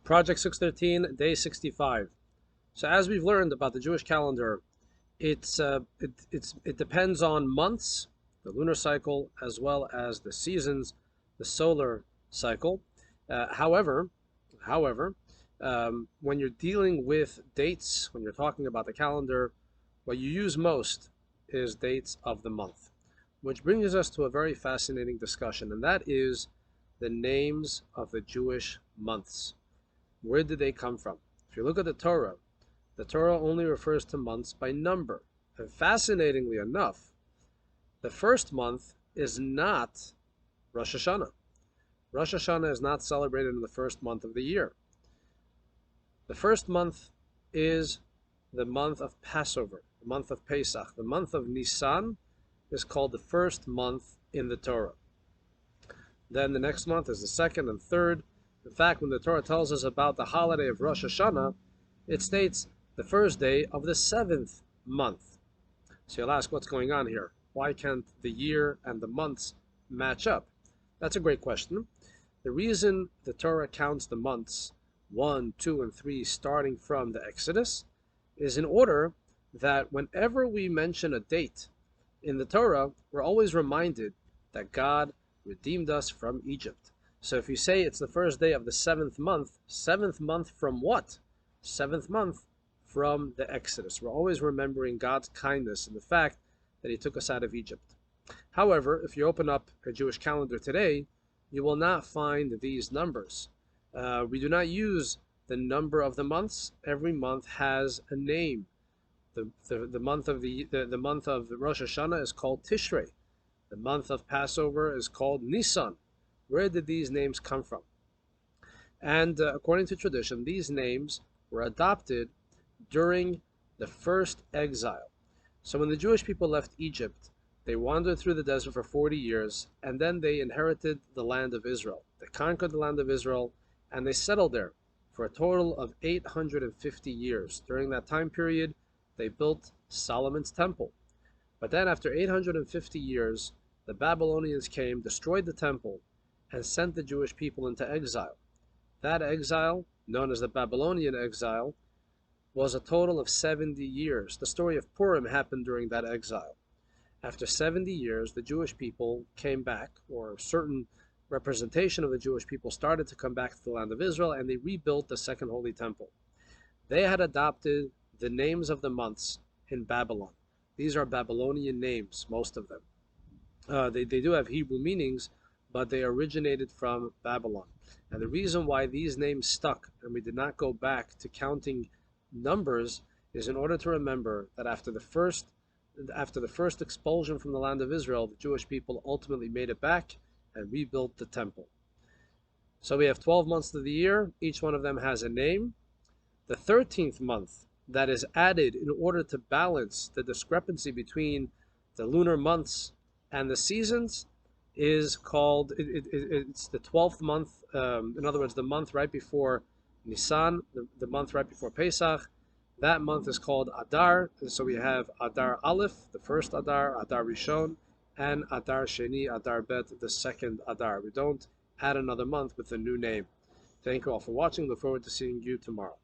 Project 613, day 65. So as we've learned about the Jewish calendar, it depends on months, the lunar cycle, as well as the seasons, the solar cycle. However, when you're dealing with dates, when you're talking about the calendar, what you use most is dates of the month, which brings us to a very fascinating discussion, and that is the names of the Jewish months. Where did they come from? If you look at the Torah only refers to months by number. And fascinatingly enough, the first month is not Rosh Hashanah. Rosh Hashanah is not celebrated in the first month of the year. The first month is the month of Passover, the month of Pesach. The month of Nisan is called the first month in the Torah. Then the next month is the second and third. In fact, when the Torah tells us about the holiday of Rosh Hashanah, it states the first day of the seventh month. So you'll ask, what's going on here? Why can't the year and the months match up? That's a great question. The reason the Torah counts the months 1, 2, and 3 starting from the Exodus is in order that whenever we mention a date in the Torah, we're always reminded that God redeemed us from Egypt. So if you say it's the first day of the seventh month from what? Seventh month from the Exodus. We're always remembering God's kindness and the fact that He took us out of Egypt. However, if you open up a Jewish calendar today, you will not find these numbers. We do not use the number of the months. Every month has a name. The month of the month of Rosh Hashanah is called Tishrei. The month of Passover is called Nisan. Where did these names come from? And according to tradition, these names were adopted during the first exile. So when the Jewish people left Egypt, they wandered through the desert for 40 years, and then they inherited the land of Israel. They conquered the land of Israel, and they settled there for a total of 850 years. During that time period, they built Solomon's temple. But then after 850 years, the Babylonians came, destroyed the temple, and sent the Jewish people into exile. That exile, known as the Babylonian exile, was a total of 70 years. The story of Purim happened during that exile. After 70 years, the Jewish people came back, or a certain representation of the Jewish people started to come back to the land of Israel, and they rebuilt the Second Holy Temple. They had adopted the names of the months in Babylon. These are Babylonian names, most of them. They do have Hebrew meanings, but they originated from Babylon. And the reason why these names stuck and we did not go back to counting numbers is in order to remember that after the first expulsion from the land of Israel, the Jewish people ultimately made it back and rebuilt the temple. So we have 12 months of the year. Each one of them has a name. The 13th month that is added in order to balance the discrepancy between the lunar months and the seasons is called, it's the 12th month, in other words, the month right before Nisan, the month right before Pesach. That month is called Adar, and so we have Adar Aleph, the first Adar, Adar Rishon, and Adar Sheni, Adar Bet, the second Adar. We don't add another month with a new name. Thank you all for watching. Look forward to seeing you tomorrow.